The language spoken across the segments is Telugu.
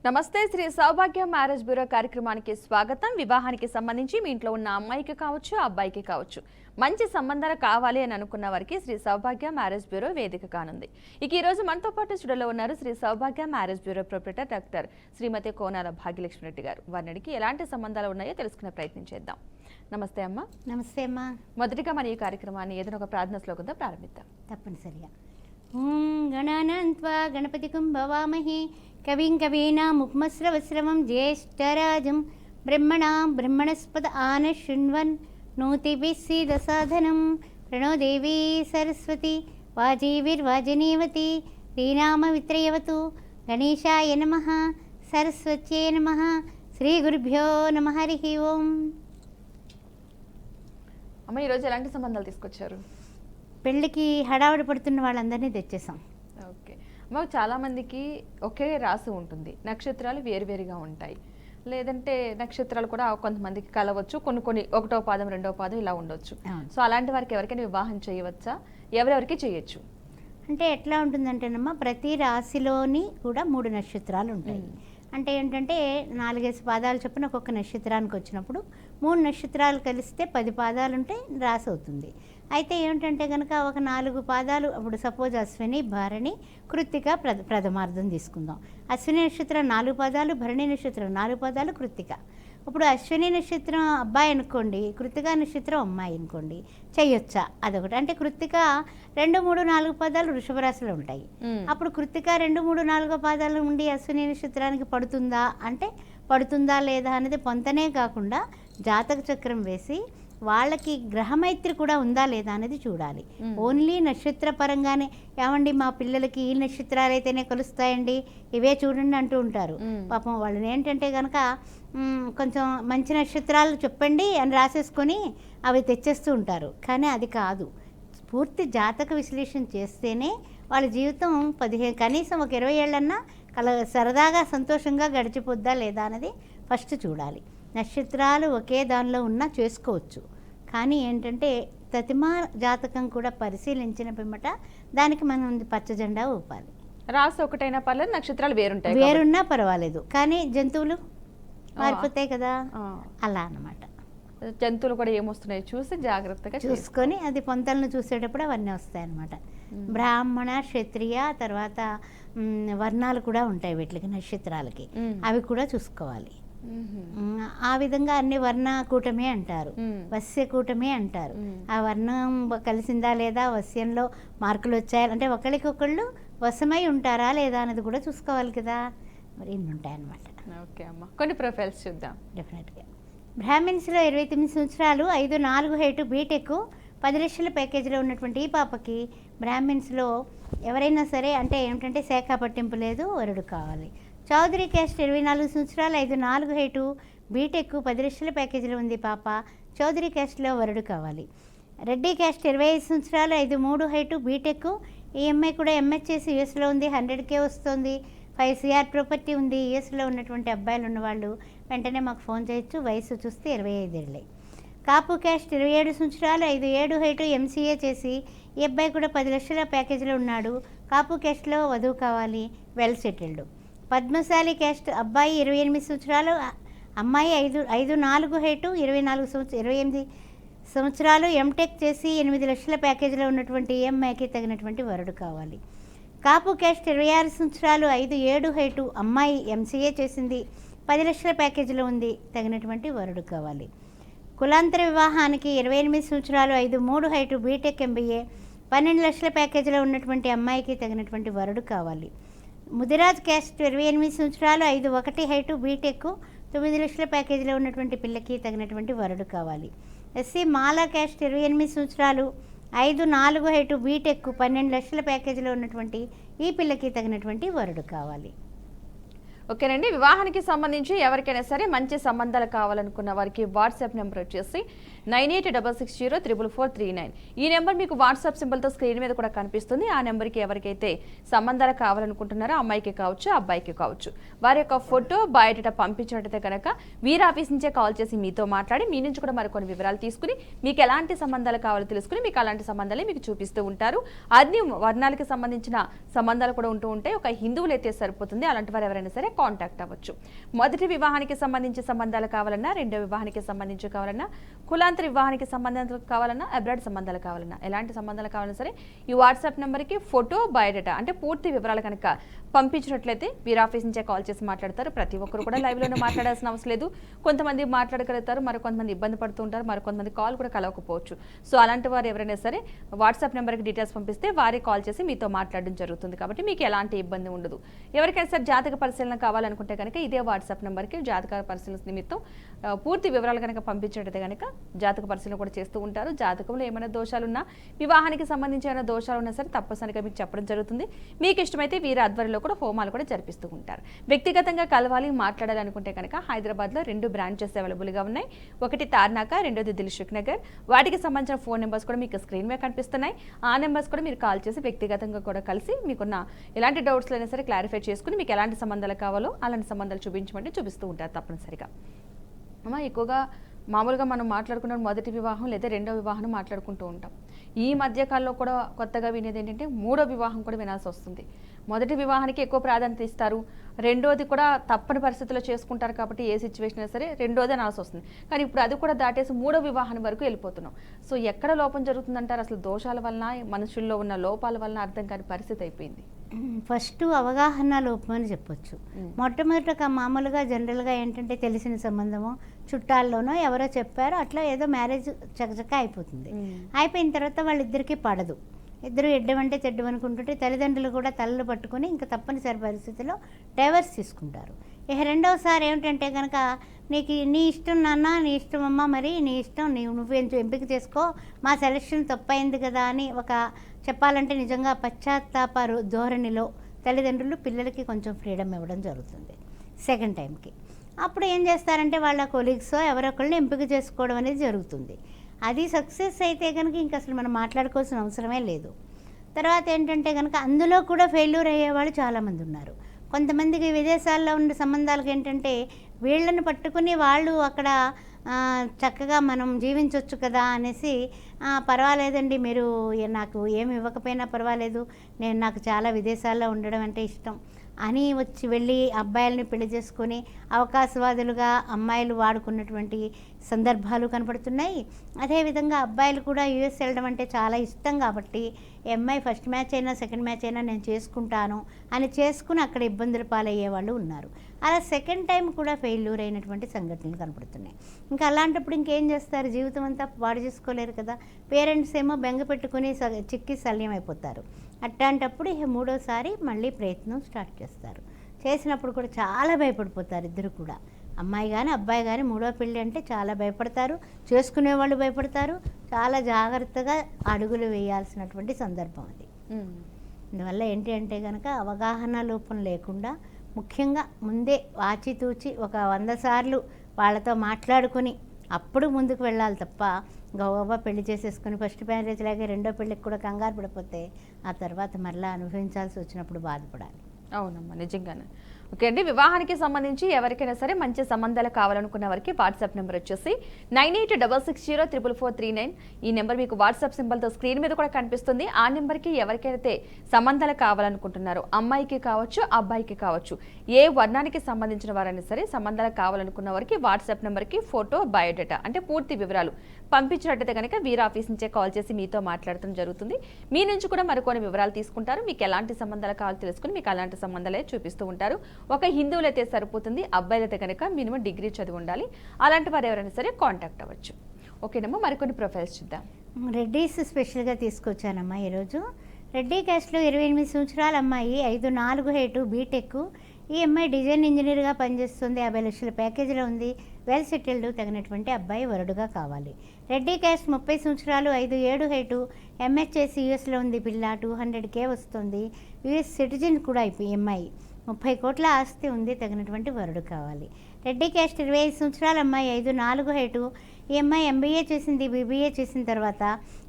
నమస్తే శ్రీ సౌభాగ్య మ్యారేజ్ బ్యూరో కార్యక్రమానికి స్వాగతం. వివాహానికి సంబంధించి మీ ఇంట్లో ఉన్న అమ్మాయికి కావచ్చు అబ్బాయికి కావచ్చు మంచి సంబంధాలు కావాలి అని అనుకున్న వారికి శ్రీ సౌభాగ్య మ్యారేజ్ బ్యూరో వేదిక కానుంది. ఇక ఈ రోజు మనతో పాటు స్టూడియోలో ఉన్నారు శ్రీ సౌభాగ్య మ్యారేజ్ బ్యూరో ప్రొప్రైటర్ డాక్టర్ శ్రీమతి కోనాల భాగ్యలక్ష్మి రెడ్డి గారు. వారికి ఎలాంటి సంబంధాలు ఉన్నాయో తెలుసుకునే ప్రయత్నం చేద్దాం. నమస్తే అమ్మ. నమస్తే అమ్మా. మొదటిగా మన ఈ కార్యక్రమాన్ని ఏదైనా ఒక ప్రార్థన శ్లోకంతో ప్రారంభిద్దాం. తప్పనిసరిగా. ఓం గణానాన్త్వా గణపతికం భవామహే కవిం కవీనాముపమశ్రవశ్రవం జ్యేష్ఠరాజం బ్రహ్మణస్పద ఆన శృణ్వన్ నోతిభిः सीदसाधनं प्रणो देवी सरस्वती वाजीभिर्वाजिनीवती श्रीनामवित्रयवतु गणेशाय नमः सरस्वत्यै नमः శ్రీగురుభ్యో నమః. హరి ఓం. అమ్మ, ఈరోజు ఎలాంటి సంబంధాలు తీసుకొచ్చారు? పెళ్ళికి హడావుడి పడుతున్న వాళ్ళందరినీ తెచ్చేసాం. ఓకే మాకు చాలామందికి ఒకే రాశి ఉంటుంది, నక్షత్రాలు వేరువేరుగా ఉంటాయి, లేదంటే నక్షత్రాలు కూడా కొంతమందికి కలవచ్చు, కొన్ని ఒకటో పాదం రెండో పాదం ఇలా ఉండొచ్చు. సో అలాంటి వారికి ఎవరికైనా వివాహం చేయవచ్చా? ఎవరెవరికి చేయొచ్చు? అంటే ఎట్లా ఉంటుందంటేనమ్మా, ప్రతి రాశిలోని కూడా 3 నక్షత్రాలు ఉంటాయి. అంటే ఏంటంటే 4-5 పాదాలు చొప్పున ఒక్కొక్క నక్షత్రానికి వచ్చినప్పుడు 3 నక్షత్రాలు కలిస్తే 10 పాదాలు ఉంటే రాశి అవుతుంది. అయితే ఏమిటంటే కనుక ఒక 4 పాదాలు, అప్పుడు సపోజ్ అశ్విని, భరణి, కృత్తిక ప్రథమార్థం తీసుకుందాం. అశ్విని నక్షత్రం 4 పాదాలు, భరణి నక్షత్రం 4 పాదాలు, కృత్తిక. ఇప్పుడు అశ్విని నక్షత్రం అబ్బాయి అనుకోండి, కృత్తిక నక్షత్రం అమ్మాయి అనుకోండి, చెయ్యొచ్చా? అదొకటి. అంటే కృత్తిక 2, 3, 4 పాదాలు వృషభ రాశిలో ఉంటాయి. అప్పుడు కృత్తిక 2, 3, 4 పాదాలు ఉండి అశ్విని నక్షత్రానికి పడుతుందా అంటే పడుతుందా లేదా అనేది పొంతనే కాకుండా జాతక చక్రం వేసి వాళ్ళకి గ్రహమైత్రి కూడా ఉందా లేదా అనేది చూడాలి. ఓన్లీ నక్షత్ర పరంగానే ఏమండి మా పిల్లలకి ఈ నక్షత్రాలు అయితేనే కలుస్తాయండి, ఇవే చూడండి అంటూ ఉంటారు. పాపం వాళ్ళని ఏంటంటే కనుక కొంచెం మంచి నక్షత్రాలు చెప్పండి అని రాసేసుకొని అవి తెచ్చేస్తూ ఉంటారు. కానీ అది కాదు. పూర్తి జాతక విశ్లేషణ చేస్తేనే వాళ్ళ జీవితం 15 కనీసం ఒక 20 ఏళ్ళన్నా సరదాగా సంతోషంగా గడిచిపోద్దా లేదా అనేది ఫస్ట్ చూడాలి. నక్షత్రాలు ఒకే దానిలో ఉన్నా చేసుకోవచ్చు, కానీ ఏంటంటే ప్రతిమా జాతకం కూడా పరిశీలించిన పిమ్మట దానికి మనం పచ్చజెండా ఊపాలి. రాసి ఒకటైనా పర్లేదు, నక్షత్రాలు వేరున్నా పర్వాలేదు, కానీ జంతువులు మారిపోతాయి కదా, అలా అన్నమాట. జంతువులు కూడా ఏమొస్తున్నాయో చూసి జాగ్రత్తగా చూసుకొని అది పొంతలను చూసేటప్పుడు అవన్నీ వస్తాయి అన్నమాట. బ్రాహ్మణ, క్షత్రియ, తర్వాత వర్ణాలు కూడా ఉంటాయి వీటికి, నక్షత్రాలకి. అవి కూడా చూసుకోవాలి. ఆ విధంగా అన్ని వర్ణ కూటమే అంటారు, వస్య కూటమే అంటారు. ఆ వర్ణం కలిసిందా లేదా, వస్యంలో మార్కులు వచ్చాయి అంటే ఒకరికొకళ్ళు వశమై ఉంటారా లేదా అనేది కూడా చూసుకోవాలి కదా. మరి ఇన్ని ఉంటాయి అన్నమాట. ఓకే అమ్మ, కొన్ని ప్రొఫైల్స్ చూద్దాం. డెఫినెట్గా. బ్రాహ్మిన్స్లో 29 సంవత్సరాలు, 5'4" హైట్, బీటెక్, 10 లక్షల ప్యాకేజీలో ఉన్నటువంటి ఈ పాపకి బ్రాహ్మిన్స్లో ఎవరైనా సరే అంటే ఏమిటంటే శాఖ పట్టింపు లేదు, వరుడు కావాలి. చౌదరి క్యాస్ట్ 24 సంవత్సరాలు, 5'4" హైటు, బీటెక్, 10 లక్షల ప్యాకేజీలో ఉంది పాప. చౌదరి క్యాస్ట్లో వరుడు కావాలి. రెడ్డి క్యాస్ట్ 25 సంవత్సరాలు, 5'3" హైటు, బీటెక్. ఈ అమ్మాయి కూడా ఎంహెచ్ఎస్ యూఎస్లో ఉంది, 100K వస్తుంది, 5 CR ప్రాపర్టీ ఉంది. యూఎస్లో ఉన్నటువంటి అబ్బాయిలు ఉన్నవాళ్ళు వెంటనే మాకు ఫోన్ చేయొచ్చు. వయసు చూస్తే 25 ఏళ్ళే. కాపు క్యాస్ట్ 27 సంవత్సరాలు, 5'7" హైటు, MCA చేసి ఈ అబ్బాయి కూడా 10 లక్షల ప్యాకేజీలో ఉన్నాడు. కాపు క్యాస్ట్లో వధువు కావాలి, వెల్ సెటిల్డ్. పద్మశాలి క్యాస్ట్ అబ్బాయి 28 సంవత్సరాలు, అమ్మాయి 5'4" హైటు, 28 సంవత్సరాలు, ఎంటెక్ చేసి 8 లక్షల ప్యాకేజీలో ఉన్నటువంటి ఈ అమ్మాయికి తగినటువంటి వరుడు కావాలి. కాపు క్యాస్ట్ 26 సంవత్సరాలు, 5'7" హైటు, అమ్మాయి MCA చేసింది, 10 లక్షల ప్యాకేజీలో ఉంది, తగినటువంటి వరుడు కావాలి. కులాంతర వివాహానికి 28 సంవత్సరాలు, 5'3" హైటు, బీటెక్, MBA, 12 లక్షల ప్యాకేజీలో ఉన్నటువంటి అమ్మాయికి తగినటువంటి వరుడు కావాలి. ముదిరాజ్ క్యాస్ట్ 28 సంవత్సరాలు, 5'1" హైటు, బీటెక్, 9 లక్షల ప్యాకేజీలో ఉన్నటువంటి పిల్లకి తగినటువంటి వరుడు కావాలి. ఎస్సీ మాలా క్యాస్ట్ 28 సంవత్సరాలు, 5'4" హైటు, బీటెక్, 12 లక్షల ప్యాకేజీలో ఉన్నటువంటి ఈ పిల్లకి తగినటువంటి వరుడు కావాలి. ఓకేనండి. వివాహానికి సంబంధించి ఎవరికైనా సరే మంచి సంబంధాలు కావాలనుకున్న వారికి వాట్సాప్ నెంబర్ వచ్చేసి 9866044339. ఈ నెంబర్ మీకు వాట్సాప్ సింబల్తో స్క్రీన్ మీద కూడా కనిపిస్తుంది. ఆ నెంబర్కి ఎవరికైతే సంబంధాలు కావాలనుకుంటున్నారో అమ్మాయికి కావచ్చు అబ్బాయికి కావచ్చు వారి యొక్క ఫోటో బయోడేటా పంపించినట్టయితే కనుక వీరి ఆఫీస్ నుంచే కాల్ చేసి మీతో మాట్లాడి మీ నుంచి కూడా మరికొన్ని వివరాలు తీసుకుని మీకు ఎలాంటి సంబంధాలు కావాలో తెలుసుకుని మీకు అలాంటి సంబంధాలే మీకు చూపిస్తూ ఉంటారు. అన్ని వర్ణాలకు సంబంధించిన సంబంధాలు కూడా ఉంటూ ఉంటాయి. ఒక హిందువులు అయితే సరిపోతుంది. అలాంటి వారు ఎవరైనా సరే కాంటాక్ట్ అవ్వచ్చు. మొదటి వివాహానికి సంబంధించి సంబంధాలు కావాలన్నా, రెండో వివాహానికి సంబంధించి కావాలన్నా, కులాంతర వివాహానికి సంబంధాలు కావాలన్నా, అబ్రాడ్ సంబంధాలు కావాలన్నా, ఎలాంటి సంబంధాలు కావాలన్నా సరే ఈ వాట్సాప్ నెంబర్కి ఫోటో బయోడేటా అంటే పూర్తి వివరాలు కనుక పంపించినట్లయితే వీరి ఆఫీస్ నుంచే కాల్ చేసి మాట్లాడతారు. ప్రతి ఒక్కరు కూడా లైవ్లోనే మాట్లాడాల్సిన అవసరం లేదు. కొంతమంది మాట్లాడగలుగుతారు, మరికొంతమంది ఇబ్బంది పడుతూ ఉంటారు, మరికొంతమంది కాల్ కూడా కలవకపోవచ్చు. సో అలాంటి వారు ఎవరైనా సరే వాట్సాప్ నెంబర్కి డీటెయిల్స్ పంపిస్తే వారి కాల్ చేసి మీతో మాట్లాడడం జరుగుతుంది. కాబట్టి మీకు ఎలాంటి ఇబ్బంది ఉండదు. ఎవరికైనా సరే జాతక పరిశీలన కావాలనుకుంటే కనుక ఇదే వాట్సాప్ నెంబర్కి జాతక పరిశీలన నిమిత్తం పూర్తి వివరాలు కనుక పంపించినట్టయితే కనుక జాతక పరిశీలన కూడా చేస్తూ ఉంటారు. జాతకంలో ఏమైనా దోషాలున్నా, వివాహానికి సంబంధించి ఏమైనా దోషాలు ఉన్నా సరే తప్పనిసరిగా మీకు చెప్పడం జరుగుతుంది. మీకు ఇష్టమైతే వీరి ఆధ్వర్యంలో కూడా హోమాలు కూడా జరిపిస్తూ ఉంటారు. వ్యక్తిగతంగా కలవాలి, మాట్లాడాలి అనుకుంటే కనుక హైదరాబాద్లో 2 బ్రాంచెస్ అవైలబుల్గా ఉన్నాయి. ఒకటి తార్నాక, రెండోది దిల్సుఖ్ నగర్. వాటికి సంబంధించిన ఫోన్ నెంబర్స్ కూడా మీకు స్క్రీన్ మీద కనిపిస్తున్నాయి. ఆ నెంబర్స్ కూడా మీరు కాల్ చేసి వ్యక్తిగతంగా కూడా కలిసి మీకున్న ఎలాంటి డౌట్స్ అయినా సరే క్లారిఫై చేసుకుని మీకు ఎలాంటి సంబంధాలు కావాలో అలాంటి సంబంధాలు చూపించమంటే చూపిస్తూ ఉంటారు తప్పనిసరిగా. ఎక్కువగా మామూలుగా మనం మాట్లాడుకున్న మొదటి వివాహం లేదా రెండో వివాహం మాట్లాడుకుంటూ ఉంటాం. ఈ మధ్యకాలంలో కూడా కొత్తగా వినేది ఏంటంటే మూడో వివాహం కూడా వినాల్సి వస్తుంది. మొదటి వివాహానికి ఎక్కువ ప్రాధాన్యత ఇస్తారు, రెండోది కూడా తప్పని పరిస్థితుల్లో చేసుకుంటారు కాబట్టి ఏ సిచ్యువేషన్ అయినా సరే రెండోది అనాల్సి వస్తుంది. కానీ ఇప్పుడు అది కూడా దాటేసి మూడో వివాహాన్ని వరకు వెళ్ళిపోతున్నాం. సో ఎక్కడ లోపం జరుగుతుందంటారు? అసలు దోషాల వలన, మనుషుల్లో ఉన్న లోపాల వలన అర్థం కాని పరిస్థితి అయిపోయింది. ఫస్ట్ అవగాహన లోపం అని చెప్పొచ్చు. మొట్టమొదటిగా మామూలుగా జనరల్గా ఏంటంటే తెలిసిన సంబంధము, చుట్టాల్లోనో ఎవరో చెప్పారో అట్లా ఏదో మ్యారేజ్ చకచక అయిపోతుంది. అయిపోయిన తర్వాత వాళ్ళిద్దరికీ పడదు. ఇద్దరు ఎడ్డమంటే తెడ్డం అనుకుంటుంటే తల్లిదండ్రులు కూడా తలలు పట్టుకొని ఇంకా తప్పనిసరి పరిస్థితిలో డైవర్స్ తీసుకుంటారు. ఇక రెండవసారి ఏమిటంటే కనుక నీకు నీ ఇష్టం నాన్న, నీ ఇష్టం అమ్మ, మరి నీ ఇష్టం, నువ్వు ఎంపిక చేసుకో, మా సెలక్షన్ తప్పైంది కదా అని ఒక చెప్పాలంటే నిజంగా పశ్చాత్తాప ధోరణిలో తల్లిదండ్రులు పిల్లలకి కొంచెం ఫ్రీడమ్ ఇవ్వడం జరుగుతుంది సెకండ్ టైంకి. అప్పుడు ఏం చేస్తారంటే వాళ్ళ కొలీగ్సో ఎవరొకళ్ళని ఎంపిక చేసుకోవడం అనేది జరుగుతుంది. అది సక్సెస్ అయితే కనుక ఇంక అసలు మనం మాట్లాడుకోవాల్సిన అవసరమే లేదు. తర్వాత ఏంటంటే కనుక అందులో కూడా ఫెయిల్యూర్ అయ్యేవాళ్ళు చాలామంది ఉన్నారు. కొంతమందికి విదేశాల్లో ఉన్న సంబంధాలకు ఏంటంటే వీళ్ళని పట్టుకుని వాళ్ళు అక్కడ చక్కగా మనం జీవించవచ్చు కదా అనేసి పర్వాలేదండి, మీరు నాకు ఏమి ఇవ్వకపోయినా పర్వాలేదు, నాకు చాలా విదేశాల్లో ఉండడం అంటే ఇష్టం అని వచ్చి వెళ్ళి అబ్బాయిలని పెళ్లి చేసుకొని అవకాశవాదులుగా అమ్మాయిలు వాడుకున్నటువంటి సందర్భాలు కనపడుతున్నాయి. అదేవిధంగా అబ్బాయిలు కూడా యూఎస్ వెళ్ళడం అంటే చాలా ఇష్టం కాబట్టి అమ్మాయి ఫస్ట్ మ్యాచ్ అయినా సెకండ్ మ్యాచ్ అయినా నేను చేసుకుంటాను అని చేసుకుని అక్కడ ఇబ్బందులు పాలయ్యే వాళ్ళు ఉన్నారు. అలా సెకండ్ టైం కూడా ఫెయిల్యూర్ అయినటువంటి సంఘటనలు కనపడుతున్నాయి. ఇంకా అలాంటప్పుడు ఇంకేం చేస్తారు? జీవితం అంతా పాడు చేసుకోలేరు కదా. పేరెంట్స్ ఏమో బెంగ పెట్టుకుని చిక్కి శల్యం అయిపోతారు. అట్లాంటప్పుడు ఇక మూడోసారి మళ్ళీ ప్రయత్నం స్టార్ట్ చేస్తారు. చేసినప్పుడు కూడా చాలా భయపడిపోతారు ఇద్దరు కూడా, అమ్మాయి కానీ అబ్బాయి కానీ. మూడో పెళ్ళి అంటే చాలా భయపడతారు, చేసుకునే వాళ్ళు భయపడతారు. చాలా జాగ్రత్తగా అడుగులు వేయాల్సినటువంటి సందర్భం అది. అందువల్ల ఏంటి అంటే కనుక అవగాహన లోపం లేకుండా ముఖ్యంగా ముందే ఆచితూచి ఒక 100 సార్లు వాళ్ళతో మాట్లాడుకొని అప్పుడు ముందుకు వెళ్ళాలి తప్ప గౌరవ పెళ్లి చేసేసుకుని ఫస్ట్ మ్యారేజ్ లాగే రెండో పెళ్ళికి కూడా కంగారు పడిపోతే ఆ తర్వాత మరలా అనుభవించాల్సి వచ్చినప్పుడు బాధపడాలి. అవునమ్మా, నిజంగానే. ఓకే అండి, వివాహానికి సంబంధించి ఎవరికైనా సరే మంచి సంబంధాలు కావాలనుకున్న వారికి వాట్సాప్ నెంబర్ వచ్చేసి 9866044339. ఈ నెంబర్ మీకు వాట్సాప్ సింబల్తో స్క్రీన్ మీద కూడా కనిపిస్తుంది. ఆ నెంబర్కి ఎవరికైతే సంబంధాలు కావాలనుకుంటున్నారో అమ్మాయికి కావచ్చు అబ్బాయికి కావచ్చు, ఏ వర్ణానికి సంబంధించిన వారైనా సరే సంబంధాలు కావాలనుకున్న వారికి వాట్సాప్ నెంబర్కి ఫోటో బయోడేటా అంటే పూర్తి వివరాలు పంపించినట్టయితే కనుక వీరి ఆఫీస్ నుంచే కాల్ చేసి మీతో మాట్లాడటం జరుగుతుంది. మీ నుంచి కూడా మరికొన్ని వివరాలు తీసుకుంటారు. మీకు ఎలాంటి సంబంధాలు కావాలో తెలుసుకుని మీకు అలాంటి సంబంధాలే చూపిస్తూ ఉంటారు. ఒక హిందువులైతే సరిపోతుంది, అబ్బాయిలైతే కనుక మినిమం డిగ్రీ చదివి ఉండాలి. అలాంటి వారు ఎవరైనా సరే కాంటాక్ట్ అవ్వచ్చు. ఓకేనమ్మా, మరికొన్ని ప్రొఫైల్స్ చూద్దాం. రెడ్డీస్ స్పెషల్గా తీసుకొచ్చానమ్మా ఈరోజు. రెడ్డి క్యాస్ట్లో 28 సంవత్సరాల అమ్మాయి, 5'4" హైటు, బీటెక్. ఈ అమ్మాయి డిజైన్ ఇంజనీర్గా పనిచేస్తుంది. 50 లక్షల ప్యాకేజీలో ఉంది. వెల్ సెటిల్డ్, తగినటువంటి అబ్బాయి వరుడుగా కావాలి. రెడ్డి క్యాస్ట్ 30 సంవత్సరాలు, 5'7" హైటు, ఎంహెచ్ఎస్ యూఎస్లో ఉంది. పిల్ల 200K వస్తుంది. యూఎస్ సిటిజన్ కూడా అయిపోయి అమ్మాయి. 30 కోట్ల ఆస్తి ఉంది. తగినటువంటి వరుడు కావాలి. రెడ్డి క్యాస్ట్ 25 సంవత్సరాల అమ్మాయి, 5'4" హైటు, ఈ అమ్మాయి ఎంబీఏ చేసింది, బీబీఏ చేసిన తర్వాత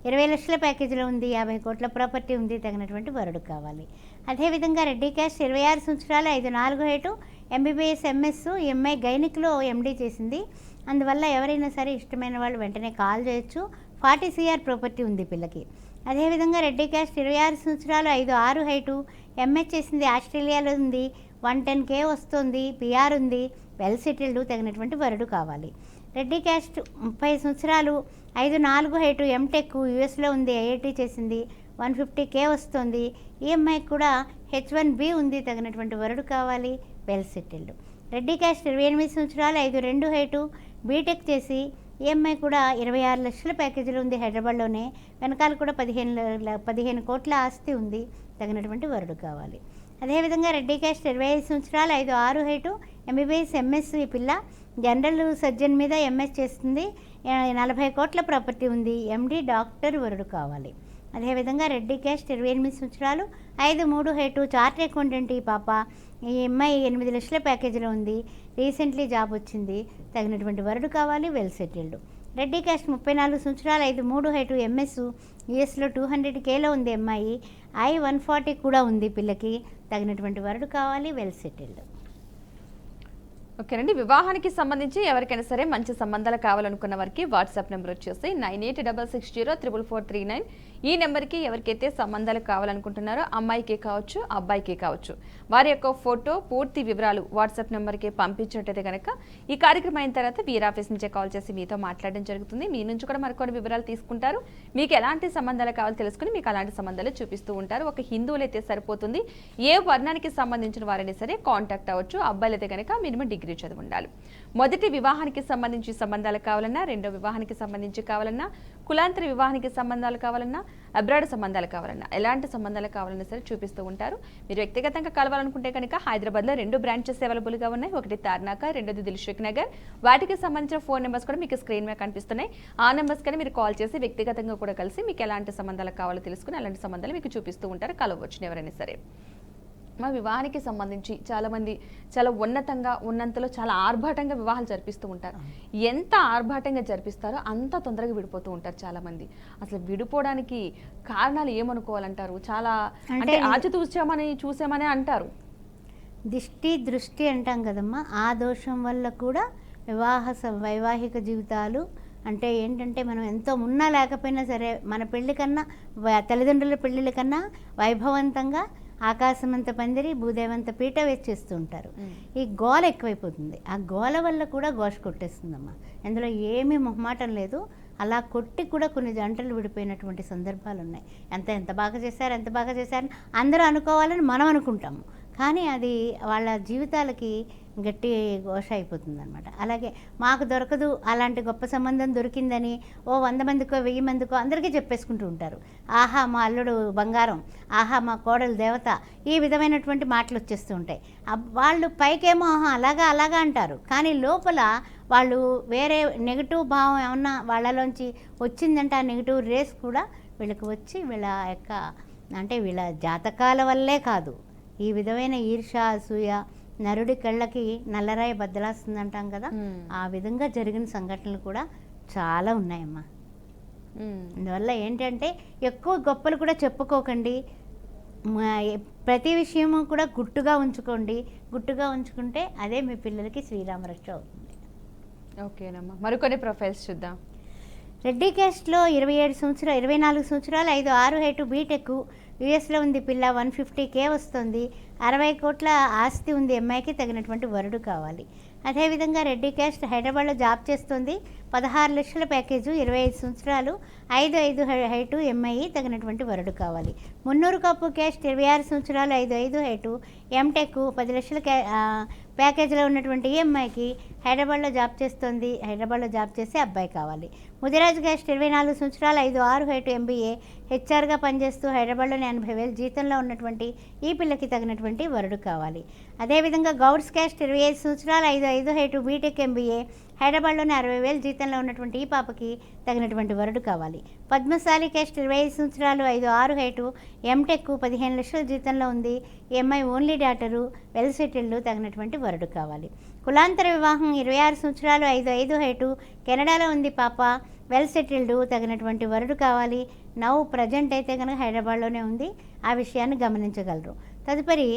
20 లక్షల ప్యాకేజీలో ఉంది, 50 కోట్ల ప్రాపర్టీ ఉంది, తగినటువంటి వరుడు కావాలి. అదేవిధంగా రెడ్డి క్యాస్ట్ 26 సంవత్సరాలు, 5'4" హైటు, ఎంబీబీఎస్ ఎంఎస్. ఈ అమ్మాయి గైనిక్లో ఎండీ చేసింది. అందువల్ల ఎవరైనా సరే ఇష్టమైన వాళ్ళు వెంటనే కాల్ చేయొచ్చు. 40 CR ప్రాపర్టీ ఉంది పిల్లకి. అదేవిధంగా రెడ్డి క్యాస్ట్ 26 సంవత్సరాలు, 5'6" హైటు, ఎంఎస్ చేసింది, ఆస్ట్రేలియాలో ఉంది, 110K వస్తుంది, పిఆర్ ఉంది, వెల్ సెటిల్డ్, తగినటువంటి వరుడు కావాలి. రెడ్డి క్యాస్ట్ 30 సంవత్సరాలు, 5'4" హైటు, ఎంటెక్, యూఎస్లో ఉంది, ఐఐటి చేసింది, 150K వస్తుంది. ఈ అమ్మాయికి కూడా H1B ఉంది, తగినటువంటి వరుడు కావాలి, వెల్ సెటిల్డ్. రెడ్డి క్యాస్ట్ 28 సంవత్సరాలు, 5'2" హైటు, బీటెక్ చేసి, ఈ అమ్మాయి కూడా 26 లక్షల ప్యాకేజీలో ఉంది, హైదరాబాద్లోనే. వెనకాల కూడా 15 కోట్ల ఆస్తి ఉంది, తగినటువంటి వరుడు కావాలి. అదేవిధంగా రెడ్డి క్యాస్ట్ 25 సంవత్సరాలు, 5'6" హైటు, ఎంబీబీఎస్ ఎంఎస్. ఈ పిల్ల జనరల్ సర్జన్ మీద ఎంఎస్ చేస్తుంది, 40 కోట్ల ప్రాపర్టీ ఉంది, ఎండి, డాక్టర్, వరుడు కావాలి. అదేవిధంగా రెడ్డి క్యాస్ట్ 28 సంవత్సరాలు, 5'3" హైటు, చార్టెడ్ అకౌంటెంట్. ఈ పాప, ఈ అమ్మాయి 8 లక్షల ప్యాకేజీలో ఉంది, రీసెంట్లీ జాబ్ వచ్చింది, తగినటువంటి వరుడు కావాలి, వెల్ సెటిల్డ్. రెడ్డి క్యాస్ట్ 34 సంవత్సరాలు, 5'3" హైటు, ఎంఎస్, యూఎస్లో 200Kలో ఉంది అమ్మాయి, I-140 కూడా ఉంది పిల్లకి, తగినటువంటి వరుడు కావాలి, వెల్ సెటిల్డ్. ఓకేనండి. వివాహానికి సంబంధించి ఎవరికైనా సరే మంచి సంబంధాలు కావాలనుకున్న వారికి వాట్సాప్ నెంబర్ వచ్చేసి 9866044439. ఈ నెంబర్కి ఎవరికైతే సంబంధాలు కావాలనుకుంటున్నారో అమ్మాయికి కావచ్చు, అబ్బాయికి కావచ్చు, వారి యొక్క ఫోటో, పూర్తి వివరాలు వాట్సాప్ నెంబర్కి పంపించినట్టయితే కనుక ఈ కార్యక్రమం అయిన తర్వాత వీరి ఆఫీస్ నుంచే కాల్ చేసి మీతో మాట్లాడడం జరుగుతుంది. మీ నుంచి కూడా మరికొన్ని వివరాలు తీసుకుంటారు. మీకు ఎలాంటి సంబంధాలు కావాలో తెలుసుకుని మీకు అలాంటి సంబంధాలు చూపిస్తూ ఉంటారు. ఒక హిందువులు అయితే సరిపోతుంది, ఏ వర్ణానికి సంబంధించిన వారైనా సరే కాంటాక్ట్ అవ్వచ్చు. అబ్బాయిలు అయితే కనుక మినిమం డిగ్రీ చదివి ఉండాలి. మొదటి వివాహానికి సంబంధించి సంబంధాలు కావాలన్నా, రెండో వివాహానికి సంబంధించి కావాలన్నా, కులాంతర వివాహానికి సంబంధాలు కావాలన్నా, అబ్రాడ్ సంబంధాలు కావాలన్నా, ఎలాంటి సంబంధాలు కావాలన్నా సరే చూపిస్తూ ఉంటారు. మీరు వ్యక్తిగతంగా కలవాలనుకుంటే కనుక హైదరాబాద్లో 2 బ్రాంచెస్ అవైలబుల్గా ఉన్నాయి. ఒకటి తార్నాక, రెండోది దిల్సుఖ్ నగర్. వాటికి సంబంధించిన ఫోన్ నెంబర్స్ కూడా మీకు స్క్రీన్ మీద కనిపిస్తున్నాయి. ఆ నెంబర్స్ కానీ మీరు కాల్ చేసి వ్యక్తిగతంగా కూడా కలిసి మీకు ఎలాంటి సంబంధాలు కావాలో తెలుసుకుని అలాంటి సంబంధాలు మీకు చూపిస్తూ ఉంటారు. కలవచ్చు ఎవరైనా సరే. మా వివాహానికి సంబంధించి చాలామంది చాలా ఉన్నంతలో చాలా ఆర్భాటంగా వివాహాలు జరిపిస్తూ ఉంటారు. ఎంత ఆర్భాటంగా జరిపిస్తారో అంత తొందరగా విడిపోతూ ఉంటారు చాలామంది. అసలు విడిపోవడానికి కారణాలు ఏమనుకోవాలంటారు? చాలా అంటే చూసామని అంటారు. దృష్టి అంటాం కదమ్మా, ఆ దోషం వల్ల కూడా వైవాహిక జీవితాలు అంటే ఏంటంటే మనం ఎంతో ఉన్నా లేకపోయినా సరే మన పెళ్లి కన్నా, తల్లిదండ్రుల పెళ్ళిళ్ళ కన్నా వైభవంతంగా ఆకాశమంత పందిరి, భూదేవంత పీట వేచేస్తూ ఉంటారు. ఈ గోల ఎక్కువైపోతుంది. ఆ గోల వల్ల కూడా ఘోష కొట్టేస్తుందమ్మా. అందులో ఏమీ మొహమాటం లేదు. అలా కొట్టి కూడా కొన్ని జంటలు విడిపోయినటువంటి సందర్భాలు ఉన్నాయి. ఎంత బాగా చేశారు అందరూ అనుకోవాలని మనం అనుకుంటాము, కానీ అది వాళ్ళ జీవితాలకి గట్టి ఘోష అయిపోతుంది అనమాట. అలాగే మాకు దొరకదు, అలాంటి గొప్ప సంబంధం దొరికిందని 100 మందికో 1000 మందికో అందరికీ చెప్పేసుకుంటూ ఉంటారు. ఆహా మా అల్లుడు బంగారం, ఆహా మా కోడలు దేవత, ఈ విధమైనటువంటి మాటలు వచ్చేస్తూ ఉంటాయి. వాళ్ళు పైకేమో అలాగా అంటారు, కానీ లోపల వాళ్ళు వేరే నెగిటివ్ భావం ఏమన్నా వాళ్ళలోంచి వచ్చిందంటే ఆ నెగిటివ్ రేస్ కూడా వీళ్ళకి వచ్చి వీళ్ళ జాతకాల వల్లే కాదు, ఈ విధమైన ఈర్ష, అసూయ, నరుడి కళ్ళకి నల్లరాయి బద్దలాస్తుంది అంటాం కదా, ఆ విధంగా జరిగిన సంఘటనలు కూడా చాలా ఉన్నాయమ్మా. అందువల్ల ఏంటంటే ఎక్కువ గొప్పలు కూడా చెప్పుకోకండి, ప్రతి విషయము కూడా గుట్టుగా ఉంచుకుంటే అదే మీ పిల్లలకి శ్రీరామరక్ష అవుతుంది. ఓకేనమ్మా, మరికొన్ని ప్రొఫైల్స్ చూద్దాం. రెడ్డి క్యాస్ట్లో 24 సంవత్సరాలు, 5'6" హైటు, బీటెక్, యూఎస్లో ఉంది పిల్ల, 150K వస్తుంది, 60 కోట్ల ఆస్తి ఉంది అమ్మాయికి, తగినటువంటి వరుడు కావాలి. అదేవిధంగా రెడ్డి క్యాస్ట్ హైదరాబాద్లో జాబ్ చేస్తుంది, 16 లక్షల ప్యాకేజు, 25 సంవత్సరాలు, 5'5" హైటు, ఎంఐ, తగినటువంటి వరుడు కావాలి. మున్నూరు కాపు క్యాస్ట్ 26 సంవత్సరాలు, 5'5" హైటు, ఎంటెక్, 10 లక్షల ప్యాకేజీలో ఉన్నటువంటి ఈ అమ్మాయికి హైదరాబాద్లో జాబ్ చేసే అబ్బాయి కావాలి. ముదిరాజు క్యాస్ట్ 24 సంవత్సరాలు, 5'6" హైటు, ఎంబీఏ, హెచ్ఆర్గా పనిచేస్తూ హైదరాబాద్లోని 80,000 జీతంలో ఉన్నటువంటి ఈ పిల్లకి తగినటువంటి వరుడు కావాలి. అదేవిధంగా గౌడ్స్ క్యాస్ట్ 25 సంవత్సరాలు, 5'5" హైటు, బీటెక్, ఎంబీఏ, హైదరాబాద్లోని 60,000 జీతంలో ఉన్నటువంటి ఈ పాపకి తగినటువంటి వరుడు కావాలి. పద్మశాలి క్యాస్ట్ 25 సంవత్సరాలు 5'6" హైటు, ఎంటెక్ 15 లక్షల జీతంలో ఉంది. ఈ అమ్మాయి ఓన్లీ డాటరు, వెల్ సెటిల్డ్, తగినటువంటి వరుడు కావాలి. కులాంతర వివాహం 26 సంవత్సరాలు 5'5" హైటు, కెనడాలో ఉంది పాప, వెల్ సెటిల్డ్, తగినటువంటి వరుడు కావాలి. ప్రజెంట్ అయితే కనుక హైదరాబాద్లోనే ఉంది. ఆ విషయాన్ని గమనించగలరు. తదుపరి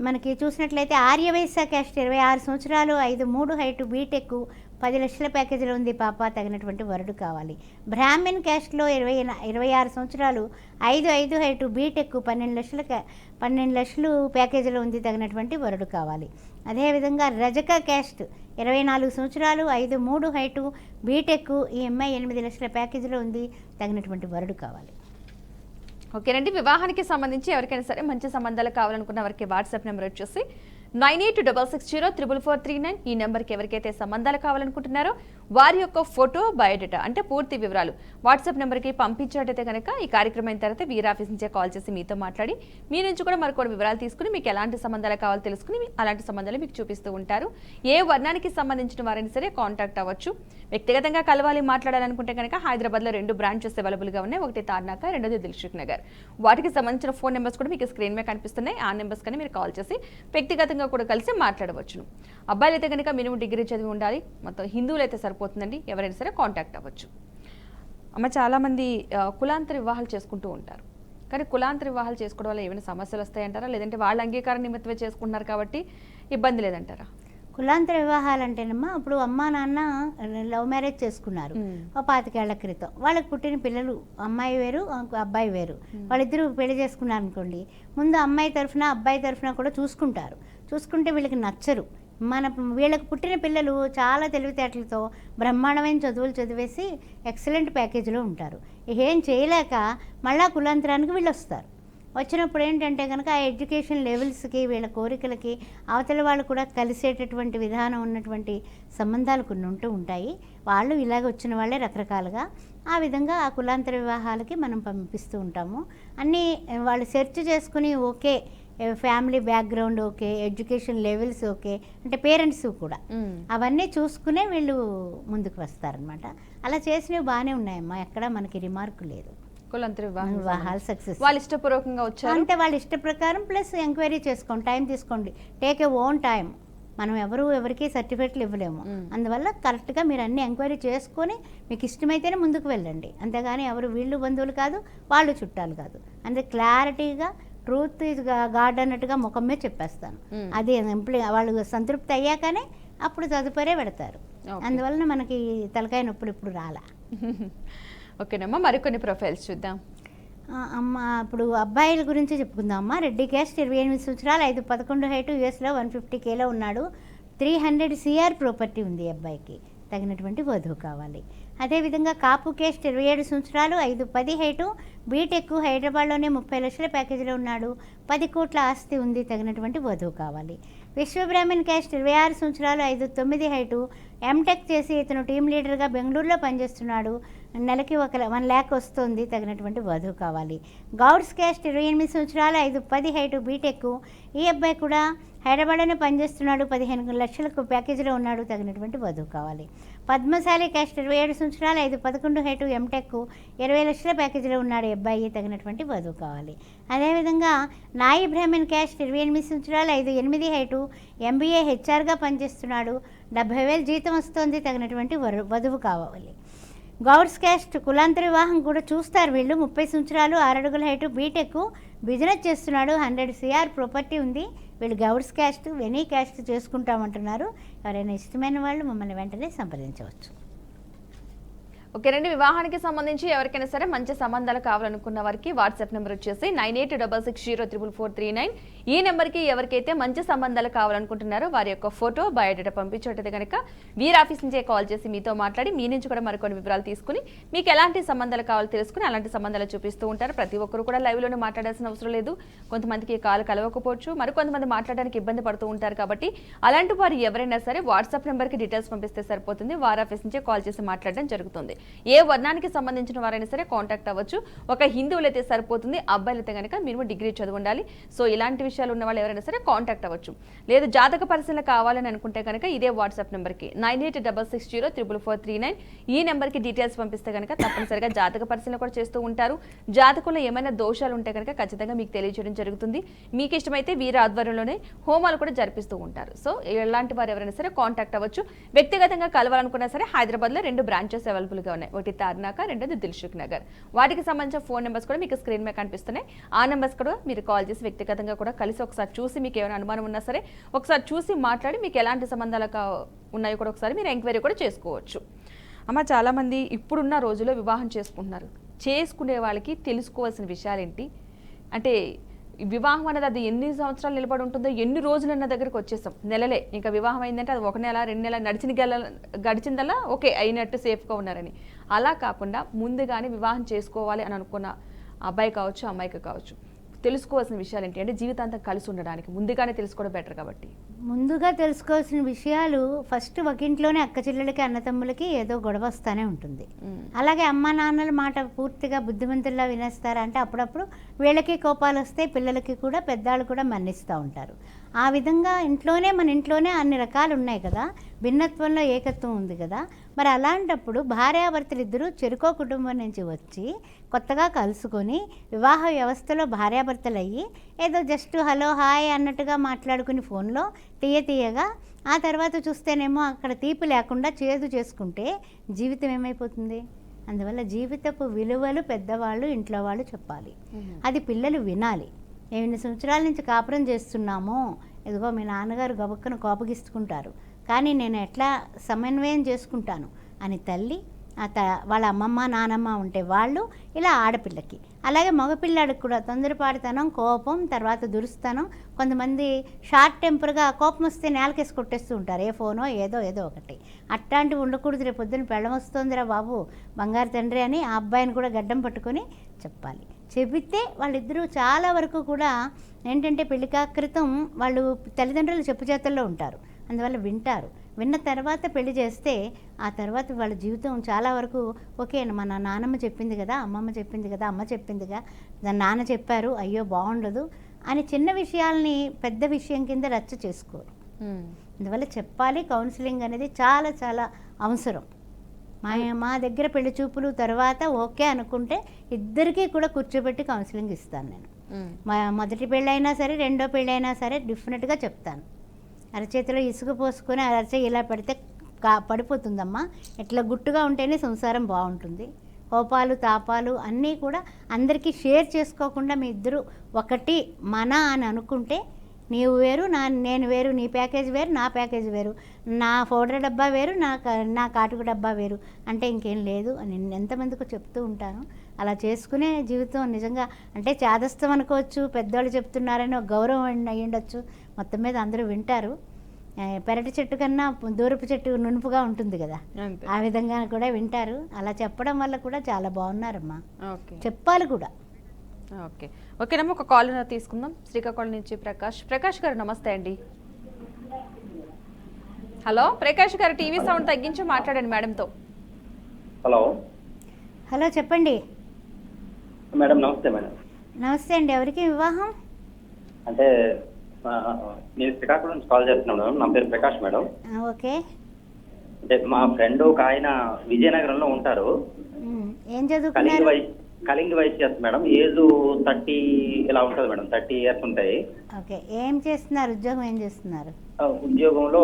మనకి చూసినట్లయితే ఆర్యవైశ్య క్యాస్ట్ 26 సంవత్సరాలు 5'3" హైటు, బీటెక్, 10 లక్షల ప్యాకేజీలో ఉంది పాప, తగినటువంటి వరుడు కావాలి. బ్రాహ్మణ్ క్యాస్ట్లో 26 సంవత్సరాలు 5'5" హైటు, బీటెక్, 12 లక్షలు ప్యాకేజీలో ఉంది, తగినటువంటి వరుడు కావాలి. అదేవిధంగా రజక క్యాస్ట్ 24 సంవత్సరాలు 5'3" హైటు, బీటెక్, ఈ అమ్మాయి 8 లక్షల ప్యాకేజీలో ఉంది, తగినటువంటి వరుడు కావాలి. ఓకేనండి. వివాహానికి సంబంధించి ఎవరికైనా సరే మంచి సంబంధాలు కావాలనుకున్న వారికి వాట్సాప్ నెంబర్ వచ్చేసి 9866044439. ఈ నెంబర్కి ఎవరికైతే సంబంధాలు కావాలనుకుంటున్నారో వారి యొక్క ఫోటో, బయోడేటా అంటే పూర్తి వివరాలు వాట్సాప్ నెంబర్కి పంపించినట్టయితే కనుక ఈ కార్యక్రమం అయిన తర్వాత వీర్ ఆఫీస్ నుంచే కాల్ చేసి మీతో మాట్లాడి మీ నుంచి కూడా మరికొన్ని వివరాలు తీసుకుని మీకు ఎలాంటి సంబంధాలు కావాలో తెలుసుకుని అలాంటి సంబంధాలు మీకు చూపిస్తూ ఉంటారు. ఏ వర్ణానికి సంబంధించిన వారైనా సరే కాంటాక్ట్ అవ్వచ్చు. వ్యక్తిగతంగా కలవాలి, మాట్లాడాలనుకుంటే కనుక హైదరాబాద్లో 2 బ్రాంచెస్ అవైలబుల్గా ఉన్నాయి. ఒకటి తార్నాక, రెండోది దిల్సుఖ్ నగర్. వాటికి సంబంధించిన ఫోన్ నెంబర్స్ కూడా మీకు స్క్రీన్ మీద కనిపిస్తున్నాయి. ఆ నెంబర్స్ కానీ మీరు కాల్ చేసి వ్యక్తిగతంగా కూడా కలిసి మాట్లాడవచ్చును. అబ్బాయిలు అయితే కనుక మినిమం డిగ్రీ చదివి ఉండాలి. మొత్తం హిందువులు అయితే సరిపోతుందండి. ఎవరైనా సరే కాంటాక్ట్ అవ్వచ్చు. అమ్మ, చాలామంది కులాంతర వివాహాలు చేసుకుంటూ ఉంటారు. కానీ కులాంతర వివాహాలు చేసుకోవడం వల్ల ఏమైనా సమస్యలు వస్తాయంటారా, లేదంటే వాళ్ళ అంగీకారం నిమిత్తమే చేసుకుంటున్నారు కాబట్టి ఇబ్బంది లేదంటారా? కులాంతర వివాహాలు అంటేనమ్మా, ఇప్పుడు అమ్మా నాన్న లవ్ మ్యారేజ్ చేసుకున్నారు 25 ఏళ్ల క్రితం. వాళ్ళకి పుట్టిన పిల్లలు అమ్మాయి వేరు, అబ్బాయి వేరు. వాళ్ళిద్దరూ పెళ్లి చేసుకున్నారు అనుకోండి, ముందు అమ్మాయి తరఫున అబ్బాయి తరఫున కూడా చూసుకుంటారు. చూసుకుంటే వీళ్ళకి నచ్చరు. వీళ్ళకి పుట్టిన పిల్లలు చాలా తెలివితేటలతో బ్రహ్మాండమైన చదువులు చదివేసి ఎక్సలెంట్ ప్యాకేజీలో ఉంటారు. ఏం చేయలేక మళ్ళా కులాంతరానికి వీళ్ళు వస్తారు. వచ్చినప్పుడు ఏంటంటే కనుక ఆ ఎడ్యుకేషన్ లెవెల్స్కి, వీళ్ళ కోరికలకి అవతల వాళ్ళు కూడా కలిసేటటువంటి విధానం ఉన్నటువంటి సంబంధాలు కొన్ని ఉంటూ ఉంటాయి. వాళ్ళు ఇలాగ వచ్చిన వాళ్ళే రకరకాలుగా ఆ విధంగా ఆ కులాంతర వివాహాలకి మనం పంపిస్తూ ఉంటాము. అన్నీ వాళ్ళు సెర్చ్ చేసుకుని okay, family background okay, education levels okay, అంటే పేరెంట్స్ కూడా అవన్నీ చూసుకునే వీళ్ళు ముందుకు వస్తారనమాట. అలా చేసినవి బాగానే ఉన్నాయమ్మా, ఎక్కడ మనకి రిమార్క్ లేదు. కులాంతర వివాహాలు సక్సెస్ వాళ్ళు ఇష్టపూర్వకంగా వచ్చారు అంటే వాళ్ళ ఇష్ట ప్రకారం, ప్లస్ ఎంక్వైరీ చేసుకోండి, టైం తీసుకోండి, టేక్ ఏ ఓన్ టైం. మనం ఎవరికి సర్టిఫికెట్లు ఇవ్వలేము. అందువల్ల కరెక్ట్గా మీరు అన్ని ఎంక్వైరీ చేసుకొని మీకు ఇష్టమైతేనే ముందుకు వెళ్ళండి. అంతేగాని ఎవరు వీళ్ళు బంధువులు కాదు, వాళ్ళు చుట్టాలు కాదు. అంటే క్లారిటీగా ట్రూత్ ఈజ్ గాడ్ అన్నట్టుగా ముఖం మీద చెప్పేస్తాను. అది వాళ్ళు సంతృప్తి అయ్యాకనే అప్పుడు తదుపరే పెడతారు. అందువలన మనకి తలకాయ నొప్పులు ఇప్పుడు రాలా. ఓకేనమ్మా, మరికొన్ని ప్రొఫైల్స్ చూద్దాం. అమ్మ, ఇప్పుడు అబ్బాయిల గురించి చెప్పుకుందాం అమ్మ. రెడ్డి క్యాస్ట్ 28 సంవత్సరాలు 5'11" హైటు, యూఎస్లో 150Kలో ఉన్నాడు. 300 CR ప్రాపర్టీ ఉంది అబ్బాయికి, తగినటువంటి వధువు కావాలి. అదేవిధంగా కాపు క్యాస్ట్ 27 సంవత్సరాలు 5'10" హైటు, బీటెక్, హైదరాబాద్లోనే 30 లక్షల ప్యాకేజీలో ఉన్నాడు. 10 కోట్ల ఆస్తి ఉంది, తగినటువంటి వధువు కావాలి. విశ్వబ్రాహ్మణ్ క్యాస్ట్ 26 సంవత్సరాలు 5'9" హైటు, ఎంటెక్ చేసి ఇతను టీం లీడర్గా బెంగళూరులో పనిచేస్తున్నాడు. నెలకి 1 lakh వస్తుంది, తగినటువంటి వధువు కావాలి. గౌడ్స్ క్యాస్ట్ 28 సంవత్సరాలు 5'10" హైటు, బీటెక్, ఈ అబ్బాయి కూడా హైదరాబాద్లోనే పనిచేస్తున్నాడు. 15 లక్షలకు ప్యాకేజీలో ఉన్నాడు, తగినటువంటి వధువు కావాలి. పద్మశాలి క్యాస్ట్ 27 సంవత్సరాలు 5'11" హైటు, ఎంటెక్, 20 లక్షల ప్యాకేజీలో ఉన్నాడు ఈ అబ్బాయి, తగినటువంటి వధువు కావాలి. అదేవిధంగా నాయి బ్రాహ్మణ్ క్యాస్ట్ 28 సంవత్సరాలు 5'8" హైటు, MBA హెచ్ఆర్గా పనిచేస్తున్నాడు. 70,000 జీతం వస్తుంది, తగినటువంటి వధువు కావాలి. గౌడ్స్ క్యాస్ట్ కులాంతర వివాహం కూడా చూస్తారు వీళ్ళు. 30 సంవత్సరాలు 6 అడుగుల హైటు, బీటెక్, బిజినెస్ చేస్తున్నాడు. 100 CR ప్రాపర్టీ ఉంది. వీళ్ళు గౌడ్స్ క్యాస్ట్, ఎనీ క్యాస్ట్ చేసుకుంటామంటున్నారు. ఎవరైనా ఇష్టమైన వాళ్ళు మమ్మల్ని వెంటనే సంప్రదించవచ్చు. ఓకేనండి. వివాహానికి సంబంధించి ఎవరికైనా సరే మంచి సంబంధాలు కావాలనుకున్న వారికి వాట్సాప్ నెంబర్ వచ్చేసి 9866044439. ఈ నెంబర్కి ఎవరికైతే మంచి సంబంధాలు కావాలనుకుంటున్నారో వారి యొక్క ఫోటో, బయోడేటా పంపించేటది కనుక వీర్ ఆఫీస్ నుంచే కాల్ చేసి మీతో మాట్లాడి మీ నుంచి కూడా మరికొన్ని వివరాలు తీసుకుని మీకు ఎలాంటి సంబంధాలు కావాలో తెలుసుకుని అలాంటి సంబంధాలు చూపిస్తూ ఉంటారు. ప్రతి ఒక్కరు కూడా లైవ్లోనే మాట్లాడాల్సిన అవసరం లేదు. కొంతమందికి కాల్ కలవకపోవచ్చు, మరికొంతమంది మాట్లాడడానికి ఇబ్బంది పడుతూ ఉంటారు. కాబట్టి అలాంటి వారు ఎవరైనా సరే వాట్సాప్ నెంబర్కి డీటెయిల్స్ పంపిస్తే సరిపోతుంది. వార్ ఆఫీస్ నుంచే కాల్ చేసి మాట్లాడడం జరుగుతుంది. ఏ వర్ణానికి సంబంధించిన వారైనా సరే కాంటాక్ట్ అవ్వచ్చు. ఒక హిందువులైతే సరిపోతుంది, అబ్బాయిలైతే కనుక మినిమం డిగ్రీ చదువు ఉండాలి. సో ఇలాంటి విషయాలు ఉన్న వాళ్ళు ఎవరైనా సరే కాంటాక్ట్ అవ్వచ్చు. లేదు జాతక పరిశీలన కావాలని అనుకుంటే కనుక ఇదే వాట్సాప్ నెంబర్కి 9866044439 ఈ నెంబర్కి డీటెయిల్స్ పంపిస్తే కనుక తప్పనిసరిగా జాతక పరిశీలన కూడా చేస్తూ ఉంటారు. జాతకంలో ఏమైనా దోషాలు ఉంటే కనుక ఖచ్చితంగా మీకు తెలియజేయడం జరుగుతుంది. మీకు ఇష్టమైతే వీరి ఆధ్వర్యంలోనే హోమాలు కూడా జరిపిస్తూ ఉంటారు. సో ఇలాంటి వారు ఎవరైనా సరే కాంటాక్ట్ అవ్వచ్చు. వ్యక్తిగతంగా కలవాలనుకున్నా సరే హైదరాబాద్లో 2 బ్రాంచెస్ అవైలబుల్గా ఉన్నాయి. ఒకటి తార్నాక, రెండోది దిల్సుఖ్ నగర్. వాటికి సంబంధించిన ఫోన్ నెంబర్స్ కూడా మీకు స్క్రీన్ మీద కనిపిస్తున్నాయి. ఆ నెంబర్స్ కూడా మీరు కాల్ చేసి వ్యక్తిగతంగా కూడా కలిసి ఒకసారి చూసి మీకు ఏమైనా అనుమానం ఉన్నా సరే ఒకసారి చూసి మాట్లాడి మీకు ఎలాంటి సంబంధాలు ఉన్నాయో కూడా ఒకసారి మీరు ఎంక్వైరీ కూడా చేసుకోవచ్చు. అమ్మ, చాలామంది ఇప్పుడున్న రోజుల్లో వివాహం చేసుకునే వాళ్ళకి తెలుసుకోవాల్సిన విషయాలు ఏంటి అంటే వివాహం అనేది అది ఎన్ని సంవత్సరాలు నిలబడి ఉంటుందో, ఎన్ని రోజులు అన్న దగ్గరికి వచ్చేసాం. నెలలే ఇంకా వివాహం అయిందంటే అది 1 నెల 2 నెలలు గడిచిందల్లా ఓకే అయినట్టు సేఫ్గా ఉన్నారని. అలా కాకుండా ముందుగానే వివాహం చేసుకోవాలి అని అనుకున్న అబ్బాయి కావచ్చు, అమ్మాయికి కావచ్చు, తెలుసుకోవాల్సిన విషయాలు ఏంటి అంటే జీవితాంతం కలిసి ఉండడానికి ముందుగానే తెలుసుకోవడం బెటర్. కాబట్టి ముందుగా తెలుసుకోవాల్సిన విషయాలు ఫస్ట్ ఒక ఇంట్లోనే అక్క చెల్లెలకి అన్నతమ్ములకి ఏదో గొడవ వస్తూనే ఉంటుంది. అలాగే అమ్మా నాన్నల మాట పూర్తిగా బుద్ధిమంతుల్లా వినేస్తారా అంటే అప్పుడప్పుడు వీళ్ళకి కోపాలు వస్తాయి, పిల్లలకి కూడా పెద్దవాళ్ళు కూడా మన్నిస్తూ ఉంటారు. ఆ విధంగా మన ఇంట్లోనే అన్ని రకాలు ఉన్నాయి కదా, భిన్నత్వంలో ఏకత్వం ఉంది కదా. మరి అలాంటప్పుడు భార్యాభర్తలు ఇద్దరూ చెరుకో కుటుంబం నుంచి వచ్చి కొత్తగా కలుసుకొని వివాహ వ్యవస్థలో భార్యాభర్తలు అయ్యి ఏదో జస్ట్ హలో హాయ్ అన్నట్టుగా మాట్లాడుకుని ఫోన్లో తీయగా ఆ తర్వాత చూస్తేనేమో అక్కడ తీపి లేకుండా చేదు చేసుకుంటే జీవితం ఏమైపోతుంది? అందువల్ల జీవితపు విలువలు పెద్దవాళ్ళు ఇంట్లో వాళ్ళు చెప్పాలి, అది పిల్లలు వినాలి. మేము ఇన్ని సంవత్సరాల నుంచి కాపురం చేస్తున్నాము, ఇదిగో మీ నాన్నగారు గబక్కను కోపగిస్తుకుంటారు, కానీ నేను ఎట్లా సమన్వయం చేసుకుంటాను అని తల్లి వాళ్ళ అమ్మమ్మ నానమ్మ ఉంటే వాళ్ళు ఇలా ఆడపిల్లకి, అలాగే మగపిల్లాడికి కూడా తొందరపాటుతనం, కోపం, తర్వాత దురుస్తనం, కొంతమంది షార్ట్ టెంపర్గా కోపం వస్తే నేలకేసి కొట్టేస్తూ ఉంటారు, ఏ ఫోనో ఏదో ఒకటి. అట్లాంటివి ఉండకూడదు. రేపు పొద్దున్న పెళ్ళం వస్తుందిరా బాబు బంగారు తండ్రి అని ఆ అబ్బాయిని కూడా గడ్డం పట్టుకొని చెప్పాలి. చెబితే వాళ్ళిద్దరూ చాలా వరకు కూడా ఏంటంటే పెళ్లికా క్రితం వాళ్ళు తల్లిదండ్రులు చెప్పు చేతుల్లో ఉంటారు, అందువల్ల వింటారు. విన్న తర్వాత పెళ్లి చేస్తే ఆ తర్వాత వాళ్ళ జీవితం చాలా వరకు ఓకే, మన నాన్నమ్మ చెప్పింది కదా, అమ్మమ్మ చెప్పింది కదా, అమ్మ చెప్పిందిగా, దాని నాన్న చెప్పారు, అయ్యో బాగుండదు అని చిన్న విషయాల్ని పెద్ద విషయం కింద రచ్చ చేసుకోరు. అందువల్ల చెప్పాలి. కౌన్సిలింగ్ అనేది చాలా చాలా అవసరం. మా దగ్గర పెళ్లి చూపులు తర్వాత ఓకే అనుకుంటే ఇద్దరికీ కూడా కూర్చోబెట్టి కౌన్సిలింగ్ ఇస్తాను నేను. మొదటి పెళ్ళైనా సరే రెండో పెళ్ళైనా సరే డెఫినెట్గా చెప్తాను. అరచేతిలో ఇసుక పోసుకొని అరచే ఇలా పెడితే పడిపోతుందమ్మా, ఇట్లా గుట్టుగా ఉంటేనే సంసారం బాగుంటుంది. కోపాలు తాపాలు అన్నీ కూడా అందరికీ షేర్ చేసుకోకుండా మీ ఇద్దరు ఒకటి మన అని అనుకుంటే నీవు వేరు నేను వేరు, నీ ప్యాకేజ్ వేరు నా ప్యాకేజ్ వేరు, నా పౌడర్ డబ్బా వేరు నా కాటుకు డబ్బా వేరు అంటే ఇంకేం లేదు అని ఎంతమందికి చెప్తూ ఉంటాను. అలా చేసుకునే జీవితం నిజంగా అంటే చాదస్తం అనుకోవచ్చు, పెద్దవాళ్ళు చెప్తున్నారని ఒక గౌరవం అయ్యుండొచ్చు. మొత్తం మీద అందరూ వింటారు. పెరటి చెట్టు కన్నా దూరపు చెట్టు నునుపుగా ఉంటుంది కదా, ఆ విధంగా కూడా వింటారు. అలా చెప్పడం వల్ల కూడా చాలా బాగున్నారమ్మా, చెప్పాలి కూడా. ఓకేనమ్మా, ఒక కాల్ తీసుకుందాం. శ్రీకాకుళం నుంచి ప్రకాష్ గారు నమస్తే అండి. హలో ప్రకాష్ గారు, టీవీ సౌండ్ తగ్గించి మాట్లాడండి మేడంతో. హలో చెప్పండి మేడం. నమస్తే మేడం. నమస్తే అండి. ఎవరికి వివాహం? అంటే నేను శ్రీకాకుళం నుంచి కాల్ చేస్తున్నాను మేడం. నా పేరు ప్రకాష్ మేడం. ఓకే. అంటే మా ఫ్రెండ్ ఒక ఆయన విజయనగరంలో ఉంటారు. ఏం చదువుకున్నారు? కళింగ వయసు చేస్తారు మేడం. ఏజ్ 30 ఇలా ఉంటుంది మేడం, 30 years ఉంటాయి. ఓకే. ఏం చేస్తున్నారు? ఉద్యోగం ఏం చేస్తున్నారు? ఉద్యోగంలో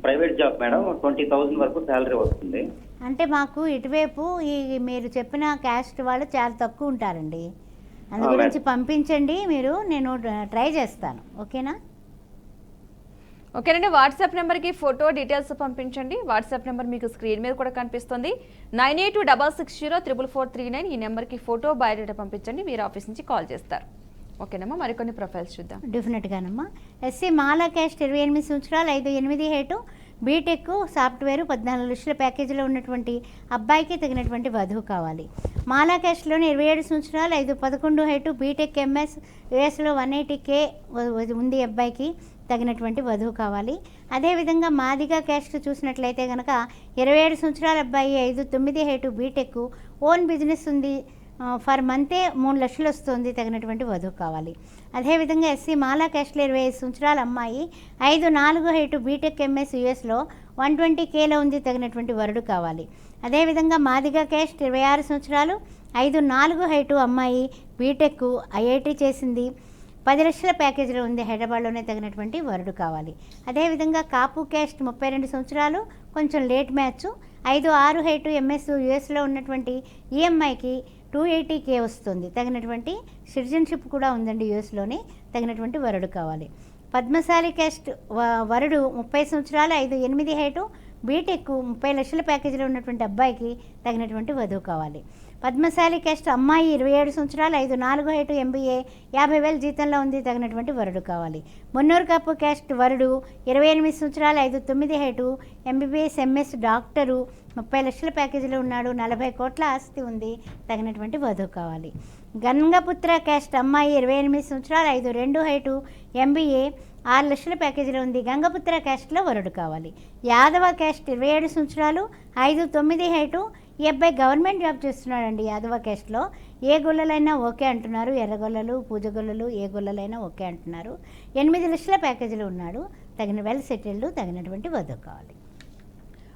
ప్రైవేట్ జాబ్ మేడం. 20,000 వరకు శాలరీ వస్తుంది. అంటే మాకు ఇటువైపు ఈ మీరు చెప్పిన క్యాస్ట్ వాళ్ళు చాలా తక్కువ ఉంటారండి, అందు గురించి పంపించండి మీరు, నేను ట్రై చేస్తాను. ఓకేనా? ఓకేనండి. వాట్సాప్ నెంబర్కి ఫోటో డీటెయిల్స్ పంపించండి. వాట్సాప్ నెంబర్ మీకు స్క్రీన్ మీద కూడా కనిపిస్తుంది. 9826604439 ఈ నెంబర్కి ఫోటో బయోడేటా పంపించండి. మీరు ఆఫీస్ నుంచి కాల్ చేస్తారు. ఓకేనమ్మా, మరికొన్ని ప్రొఫైల్స్ చూద్దాం. డెఫినెట్గానమ్మా. ఎస్సీ మాలా క్యాస్ట్ 28 సంవత్సరాలు, 5-8 హేటు, బీటెక్ సాఫ్ట్వేర్, 14 లక్షల ప్యాకేజీలో ఉన్నటువంటి అబ్బాయికి తగినటువంటి వధువు కావాలి. మాలా క్యాస్ట్లోని 27 సంవత్సరాలు, 5-11 హైటు, బీటెక్ ఎంఎస్, యుఎస్లో 180K ఉంది అబ్బాయికి, తగినటువంటి వధువు కావాలి. అదేవిధంగా మాదిగా క్యాస్ట్ చూసినట్లయితే కనుక 27 సంవత్సరాల అబ్బాయి, 5-9 హైటు, బీటెక్, ఓన్ బిజినెస్ ఉంది, ఫర్ మంతే 3 లక్షలు వస్తుంది, తగినటువంటి వధువు కావాలి. అదేవిధంగా ఎస్సీ మాలా క్యాస్ట్లో 25 సంవత్సరాల అమ్మాయి 5'4" హైటు బీటెక్ ఎంఎస్ యూఎస్లో 120Kలో ఉంది, తగినటువంటి వరుడు కావాలి. అదేవిధంగా మాదిగా క్యాస్ట్ 26 సంవత్సరాలు 5'4" హైటు అమ్మాయి బీటెక్ ఐఐటి చేసింది, 10 లక్షల ప్యాకేజీలో ఉంది, హైదరాబాద్లోనే, తగినటువంటి వరుడు కావాలి. అదేవిధంగా కాపు క్యాస్ట్ 32 సంవత్సరాలు కొంచెం లేట్ మ్యాచ్ 5'6" హైటు ఎంఎస్ యూఎస్లో ఉన్నటువంటి ఈ అమ్మాయికి 280K వస్తుంది, తగినటువంటి సిటిజన్షిప్ కూడా ఉందండి యూఎస్లోనే, తగినటువంటి వరుడు కావాలి. పద్మశాలి క్యాస్ట్ వరుడు 30 సంవత్సరాలు 5'8" హైటు బీటెక్ 30 లక్షల ప్యాకేజీలో ఉన్నటువంటి అబ్బాయికి తగినటువంటి వధువు కావాలి. పద్మశాలి క్యాస్ట్ అమ్మాయి 27 సంవత్సరాలు 5'4" హైటు MBA 50,000 జీతంలో ఉంది, తగినటువంటి వరుడు కావాలి. మున్నూరు కాపు క్యాస్ట్ వరుడు 28 సంవత్సరాలు 5'9" హైటు MBBS MS డాక్టరు 30 లక్షల ప్యాకేజీలో ఉన్నాడు, 40 కోట్ల ఆస్తి ఉంది, తగినటువంటి వధువు కావాలి. గంగపుత్ర క్యాస్ట్ అమ్మాయి 28 సంవత్సరాలు 5'2" హైటు MBA 6 లక్షల ప్యాకేజీలో ఉంది, గంగపుత్ర క్యాస్ట్లో వరుడు కావాలి. యాదవ క్యాస్ట్ 27 సంవత్సరాలు 5'9" హైటు ఈ అబ్బాయి గవర్నమెంట్ జాబ్ చేస్తున్నాడండి. యాదవ క్యాస్ట్లో ఏ గొల్లలైనా ఓకే అంటున్నారు, ఎర్రగొల్లలు పూజగొల్లలు ఏ గొల్లలైనా ఓకే అంటున్నారు, 8 లక్షల ప్యాకేజీలో ఉన్నాడు, తగిన వెల్ సెటిల్డ్, తగినటువంటి వధువు కావాలి.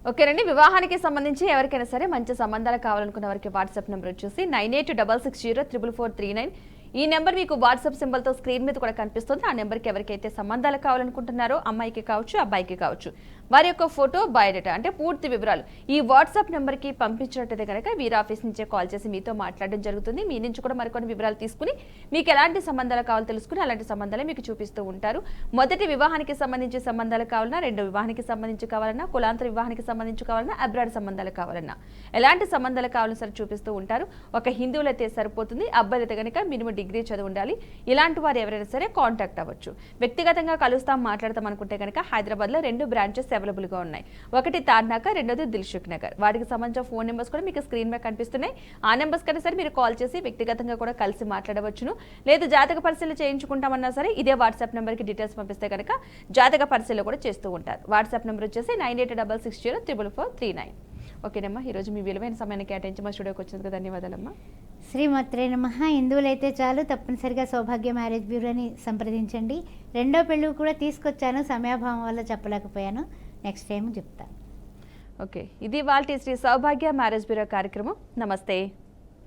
ఓకేనండి. వివాహానికి సంబంధించి ఎవరికైనా సరే మంచి సంబంధాలు కావాలనుకున్న వారికి వాట్సాప్ నెంబర్ వచ్చేసి 9866044439. ఈ నెంబర్ మీకు వాట్సాప్ సింబల్తో స్క్రీన్ మీద కూడా కనిపిస్తుంది. ఆ నెంబర్కి ఎవరికైతే సంబంధాలు కావాలనుకుంటున్నారో అమ్మాయికి కావచ్చు అబ్బాయికి కావచ్చు వారి యొక్క ఫోటో బయోడేటా అంటే పూర్తి వివరాలు ఈ వాట్సాప్ నెంబర్కి పంపించినట్టయితే కనుక వీరి ఆఫీస్ నుంచే కాల్ చేసి మీతో మాట్లాడడం జరుగుతుంది. మీ నుంచి కూడా మరికొన్ని వివరాలు తీసుకుని మీకు ఎలాంటి సంబంధాలు కావాలో తెలుసుకుని అలాంటి సంబంధాలే మీకు చూపిస్తూ ఉంటారు. మొదటి వివాహానికి సంబంధించి సంబంధాలు కావాలన్నా, రెండో వివాహానికి సంబంధించి కావాలన్నా, కులాంతర వివాహానికి సంబంధించి కావాలన్నా, అబ్రాడ్ సంబంధాలు కావాలన్నా, ఎలాంటి సంబంధాలు కావాలని సరే చూపిస్తూ ఉంటారు. ఒక హిందువులు అయితే సరిపోతుంది, అబ్బాయిలు అయితే కనుక మినిమం డిగ్రీ చదువు ఉండాలి. ఇలాంటి వారు ఎవరైనా సరే కాంటాక్ట్ అవ్వచ్చు. వ్యక్తిగతంగా కలుస్తాం మాట్లాడతాం అనుకుంటే కనుక హైదరాబాద్లో 2 బ్రాంచెస్ అవైలబుల్గా ఉన్నాయి. ఒకటి తార్నాక, రెండోది దిల్సుఖ్ నగర్. వాటికి సంబంధించిన ఫోన్ నెంబర్స్ కూడా మీకు స్క్రీన్ మీద కనిపిస్తున్నాయి. ఆ నెంబర్స్ కన్నా సరే మీరు కాల్ చేసి వ్యక్తిగతంగా కూడా కలిసి మాట్లాడవచ్చును. లేదు జాతక పరిశీలన చేయించుకుంటామన్నా సరే ఇదే వాట్సాప్ నెంబర్కి డీటెయిల్స్ పంపిస్తే కనుక జాతక పరిశీలన కూడా చేస్తూ ఉంటారు. వాట్సాప్ నెంబర్ వచ్చేసి 9866044439. ఓకేనమ్మా, ఈరోజు మీ విలువైన సమయాన్ని కేటాయించి మా స్టూడియోకి వచ్చినందుకు ధన్యవాదాలమ్మా. శ్రీమాత్రే నమః. హిందువులైతే చాలు, తప్పనిసరిగా సౌభాగ్య మ్యారేజ్ బ్యూరోని సంప్రదించండి. రెండో పెళ్ళి కూడా తీసుకొచ్చాను, సమయాభావం వల్ల చెప్పలేకపోయాను, నెక్స్ట్ టైం చెప్తాను. ఓకే, ఇది వాళ్ళ శ్రీ సౌభాగ్య మ్యారేజ్ బ్యూరో కార్యక్రమం. నమస్తే.